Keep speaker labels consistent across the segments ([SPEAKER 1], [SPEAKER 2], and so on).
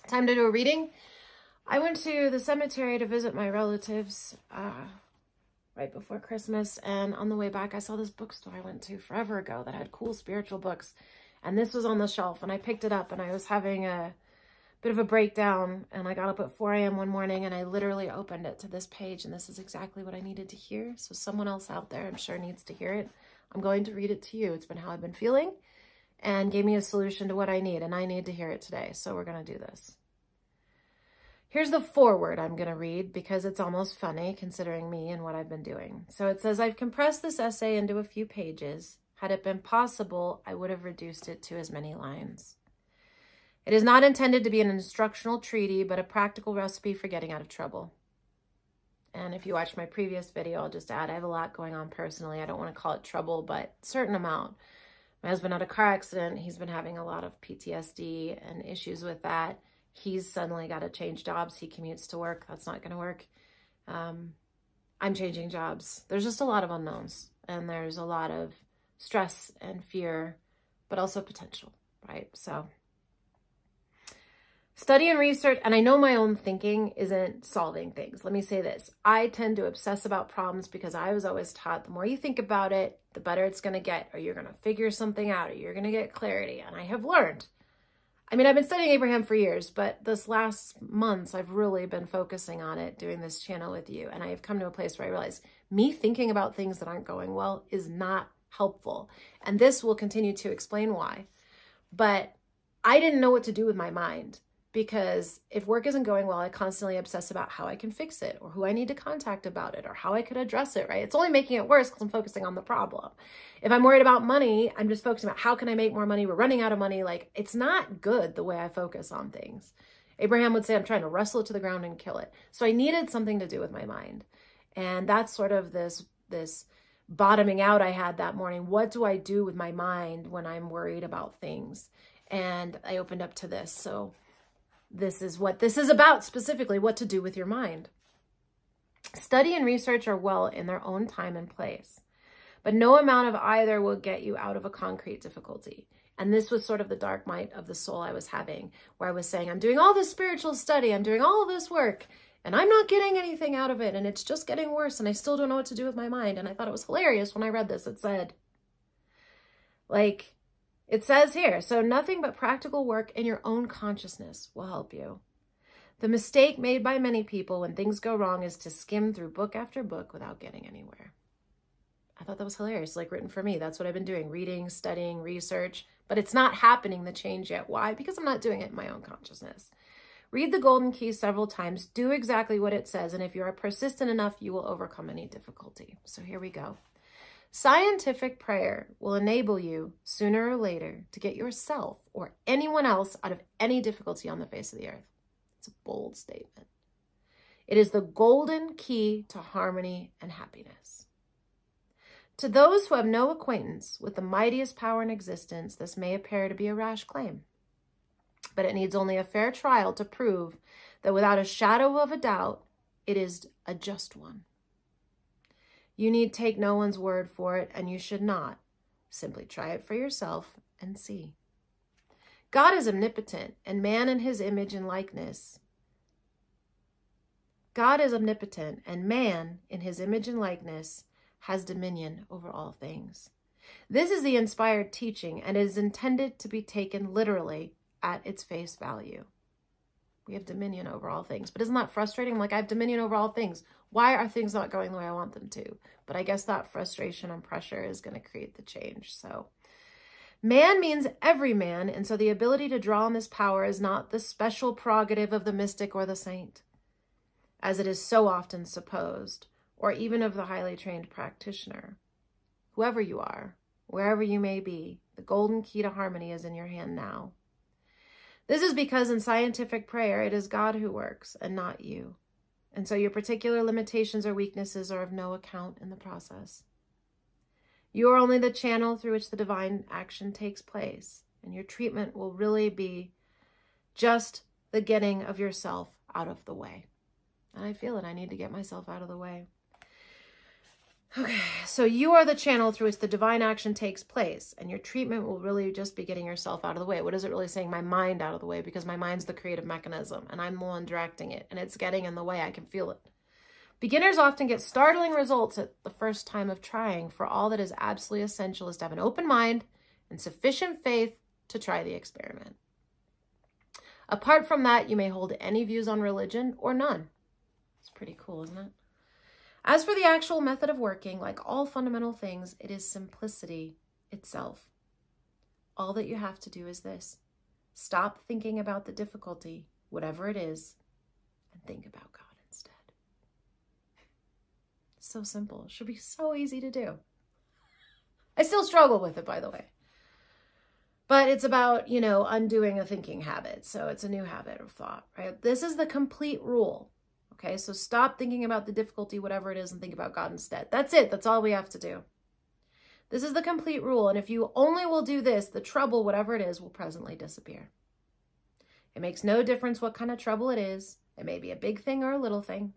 [SPEAKER 1] Time to do a reading. I went to the cemetery to visit my relatives right before Christmas, and on the way back I saw this bookstore I went to forever ago that had cool spiritual books, and this was on the shelf, and I picked it up, and I was having a bit of a breakdown, and I got up at 4 a.m. one morning, and I literally opened it to this page, and this is exactly what I needed to hear. So someone else out there, I'm sure, needs to hear it. I'm going to read it to you. It's been how I've been feeling and gave me a solution to what I need, and I need to hear it today, so we're going to do this. Here's the foreword I'm going to read because it's almost funny considering me and what I've been doing. So it says, I've compressed this essay into a few pages. Had it been possible, I would have reduced it to as many lines. It is not intended to be an instructional treatise, but a practical recipe for getting out of trouble. And if you watched my previous video, I'll just add, I have a lot going on personally. I don't want to call it trouble, but a certain amount. My husband had a car accident. He's been having a lot of PTSD and issues with that. He's suddenly got to change jobs. He commutes to work. That's not going to work. I'm changing jobs. There's just a lot of unknowns, and there's a lot of stress and fear, but also potential, right? So study and research, and I know my own thinking isn't solving things. Let me say this. I tend to obsess about problems because I was always taught the more you think about it, the better it's going to get, or you're going to figure something out, or you're going to get clarity. And I have learned. I mean, I've been studying Abraham for years, but this last months, I've really been focusing on it, doing this channel with you. And I have come to a place where I realize me thinking about things that aren't going well is not helpful. And this will continue to explain why. But I didn't know what to do with my mind, because if work isn't going well, I constantly obsess about how I can fix it, or who I need to contact about it, or how I could address it, right? It's only making it worse because I'm focusing on the problem. If I'm worried about money, I'm just focusing about how can I make more money? We're running out of money. Like, it's not good the way I focus on things. Abraham would say, I'm trying to wrestle it to the ground and kill it. So I needed something to do with my mind. And that's sort of this bottoming out I had that morning. What do I do with my mind when I'm worried about things? And I opened up to this. So this is what this is about, specifically what to do with your mind. Study and research are well in their own time and place, but no amount of either will get you out of a concrete difficulty. And this was sort of the dark night of the soul I was having, where I was saying, I'm doing all this spiritual study, I'm doing all of this work, and I'm not getting anything out of it, and it's just getting worse, and I still don't know what to do with my mind. And I thought it was hilarious when I read this. It said, like, it says here, so nothing but practical work in your own consciousness will help you. The mistake made by many people when things go wrong is to skim through book after book without getting anywhere. I thought that was hilarious, like written for me. That's what I've been doing, reading, studying, research, but it's not happening, the change yet. Why? Because I'm not doing it in my own consciousness. Read the Golden Key several times, do exactly what it says, and if you are persistent enough, you will overcome any difficulty. So here we go. Scientific prayer will enable you sooner or later to get yourself or anyone else out of any difficulty on the face of the earth. It's a bold statement. It is the golden key to harmony and happiness. To those who have no acquaintance with the mightiest power in existence, this may appear to be a rash claim, but it needs only a fair trial to prove that without a shadow of a doubt, it is a just one. You need take no one's word for it, and you should not. Simply try it for yourself and see. God is omnipotent, and man in his image and likeness. God is omnipotent, and man in his image and likeness has dominion over all things. This is the inspired teaching, and it is intended to be taken literally at its face value. We have dominion over all things. But isn't that frustrating? Like, I have dominion over all things. Why are things not going the way I want them to? But I guess that frustration and pressure is going to create the change. So man means every man. And so the ability to draw on this power is not the special prerogative of the mystic or the saint, as it is so often supposed, or even of the highly trained practitioner. Whoever you are, wherever you may be, the golden key to harmony is in your hand now. This is because in scientific prayer, it is God who works and not you. And so your particular limitations or weaknesses are of no account in the process. You are only the channel through which the divine action takes place. And your treatment will really be just the getting of yourself out of the way. And I feel it. I need to get myself out of the way. Okay, so you are the channel through which the divine action takes place, and your treatment will really just be getting yourself out of the way. What is it really saying? My mind out of the way, because my mind's the creative mechanism, and I'm the one directing it, and it's getting in the way. I can feel it. Beginners often get startling results at the first time of trying, for all that is absolutely essential is to have an open mind and sufficient faith to try the experiment. Apart from that, you may hold any views on religion or none. It's pretty cool, isn't it? As for the actual method of working, like all fundamental things, it is simplicity itself. All that you have to do is this: stop thinking about the difficulty, whatever it is, and think about God instead. So simple. It should be so easy to do. I still struggle with it, by the way. But it's about, undoing a thinking habit. So it's a new habit of thought, right? This is the complete rule. Okay, so stop thinking about the difficulty, whatever it is, and think about God instead. That's it. That's all we have to do. This is the complete rule. And if you only will do this, the trouble, whatever it is, will presently disappear. It makes no difference what kind of trouble it is. It may be a big thing or a little thing.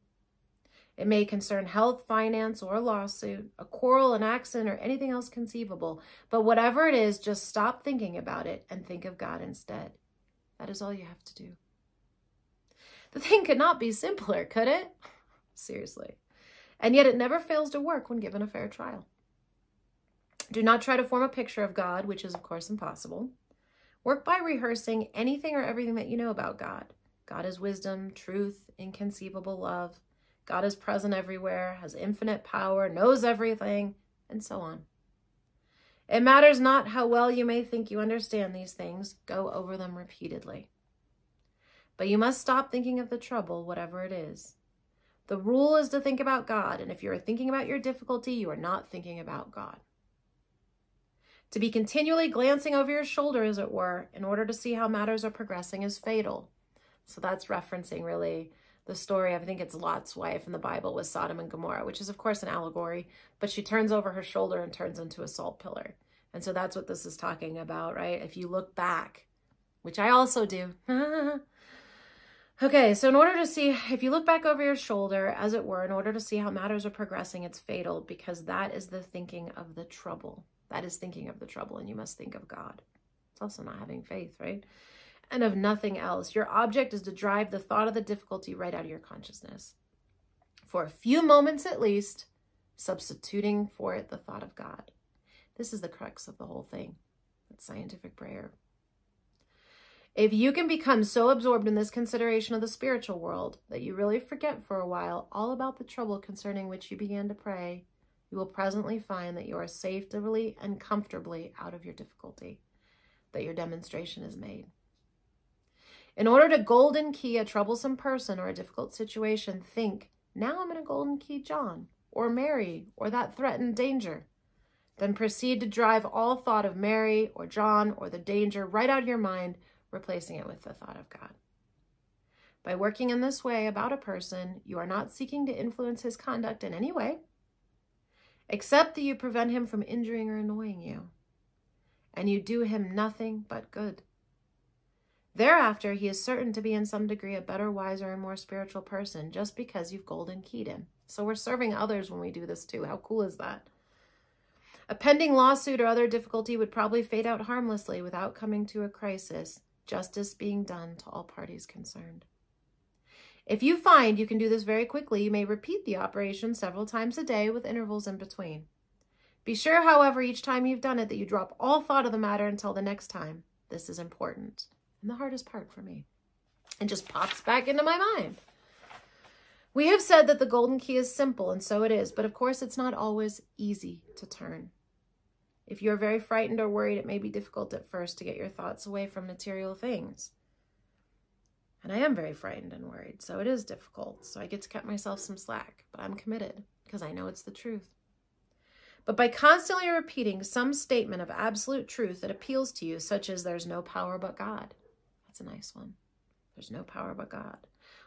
[SPEAKER 1] It may concern health, finance, or a lawsuit, a quarrel, an accident, or anything else conceivable. But whatever it is, just stop thinking about it and think of God instead. That is all you have to do. The thing could not be simpler, could it? Seriously. And yet it never fails to work when given a fair trial. Do not try to form a picture of God, which is, of course, impossible. Work by rehearsing anything or everything that you know about God. God is wisdom, truth, inconceivable love. God is present everywhere, has infinite power, knows everything, and so on. It matters not how well you may think you understand these things. Go over them repeatedly. But you must stop thinking of the trouble, whatever it is. The rule is to think about God, and if you are thinking about your difficulty, you are not thinking about God. To be continually glancing over your shoulder, as it were, in order to see how matters are progressing is fatal. So that's referencing really the story, I think it's Lot's wife in the Bible with Sodom and Gomorrah, which is, of course, an allegory, but she turns over her shoulder and turns into a salt pillar. And so that's what this is talking about, right? If you look back, which I also do. Okay, so in order to see, if you look back over your shoulder, as it were, in order to see how matters are progressing, it's fatal, because that is the thinking of the trouble. That is thinking of the trouble, and you must think of God. It's also not having faith, right? And of nothing else. Your object is to drive the thought of the difficulty right out of your consciousness. For a few moments at least, substituting for it the thought of God. This is the crux of the whole thing. It's scientific prayer. If you can become so absorbed in this consideration of the spiritual world that you really forget for a while all about the trouble concerning which you began to pray, you will presently find that you are safely and comfortably out of your difficulty, that your demonstration is made. In order to golden key a troublesome person or a difficult situation, think, now I'm going to golden key John or Mary or that threatened danger. Then proceed to drive all thought of Mary or John or the danger right out of your mind, replacing it with the thought of God. By working in this way about a person, you are not seeking to influence his conduct in any way, except that you prevent him from injuring or annoying you, and you do him nothing but good. Thereafter, he is certain to be in some degree a better, wiser, and more spiritual person just because you've golden keyed him. So we're serving others when we do this too. How cool is that? A pending lawsuit or other difficulty would probably fade out harmlessly without coming to a crisis, justice being done to all parties concerned. If you find you can do this very quickly, you may repeat the operation several times a day with intervals in between. Be sure, however, each time you've done it, that you drop all thought of the matter until the next time. This is important. And the hardest part for me. It just pops back into my mind. We have said that the golden key is simple, and so it is, but of course it's not always easy to turn. If you're very frightened or worried, it may be difficult at first to get your thoughts away from material things. And I am very frightened and worried, so it is difficult. So I get to cut myself some slack, but I'm committed because I know it's the truth. But by constantly repeating some statement of absolute truth that appeals to you, such as there's no power but God. That's a nice one. There's no power but God.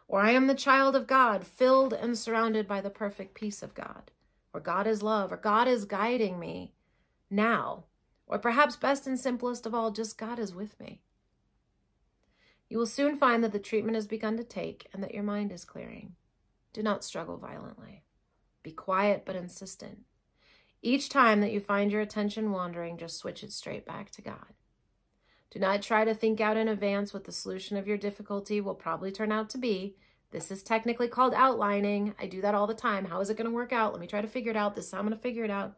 [SPEAKER 1] Or I am the child of God, filled and surrounded by the perfect peace of God. Or God is love, or God is guiding me now. Or perhaps best and simplest of all, just God is with me. You will soon find that the treatment has begun to take and that your mind is clearing. Do not struggle violently. Be quiet but insistent. Each time that you find your attention wandering, just switch it straight back to God. Do not try to think out in advance what the solution of your difficulty will probably turn out to be. This is technically called outlining. I do that all the time. How is it going to work out? Let me try to figure it out. This is how I'm going to figure it out.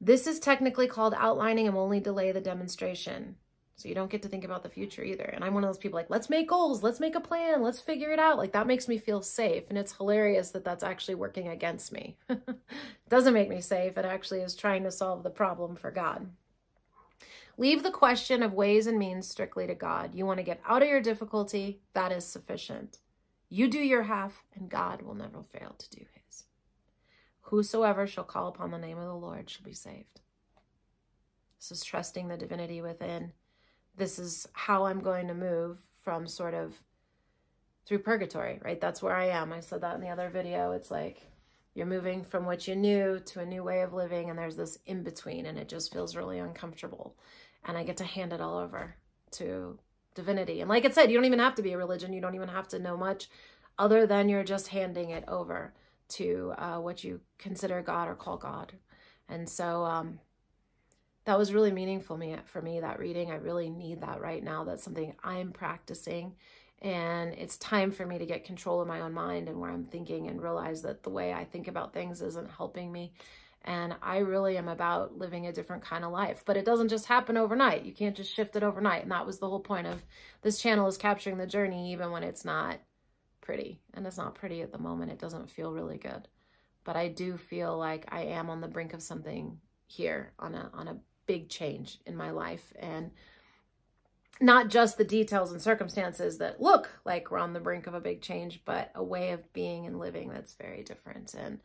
[SPEAKER 1] This is technically called outlining and will only delay the demonstration. So you don't get to think about the future either. And I'm one of those people like, let's make goals, let's make a plan, let's figure it out. Like that makes me feel safe. And it's hilarious that that's actually working against me. It doesn't make me safe. It actually is trying to solve the problem for God. Leave the question of ways and means strictly to God. You want to get out of your difficulty, that is sufficient. You do your half, and God will never fail to do his. Whosoever shall call upon the name of the Lord shall be saved. This is trusting the divinity within. This is how I'm going to move from sort of through purgatory, right? That's where I am. I said that in the other video. It's like you're moving from what you knew to a new way of living, and there's this in-between, and it just feels really uncomfortable. And I get to hand it all over to divinity. And like I said, you don't even have to be a religion. You don't even have to know much other than you're just handing it over to what you consider God or call God. And so that was really meaningful for me, that reading. I really need that right now. That's something I'm practicing. And it's time for me to get control of my own mind and where I'm thinking and realize that the way I think about things isn't helping me. And I really am about living a different kind of life. But it doesn't just happen overnight. You can't just shift it overnight. And that was the whole point of this channel, is capturing the journey even when it's not pretty. And it's not pretty at the moment. It doesn't feel really good. But I do feel like I am on the brink of something here, on a big change in my life. And not just the details and circumstances that look like we're on the brink of a big change, but a way of being and living that's very different. And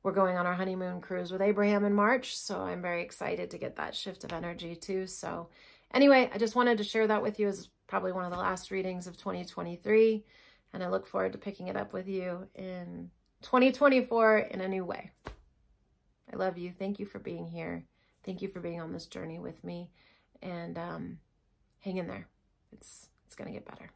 [SPEAKER 1] we're going on our honeymoon cruise with Abraham in March, so I'm very excited to get that shift of energy too. So anyway, I just wanted to share that with you as probably one of the last readings of 2023, and I look forward to picking it up with you in 2024 in a new way. I love you. Thank you for being here. Thank you for being on this journey with me, and hang in there. It's going to get better.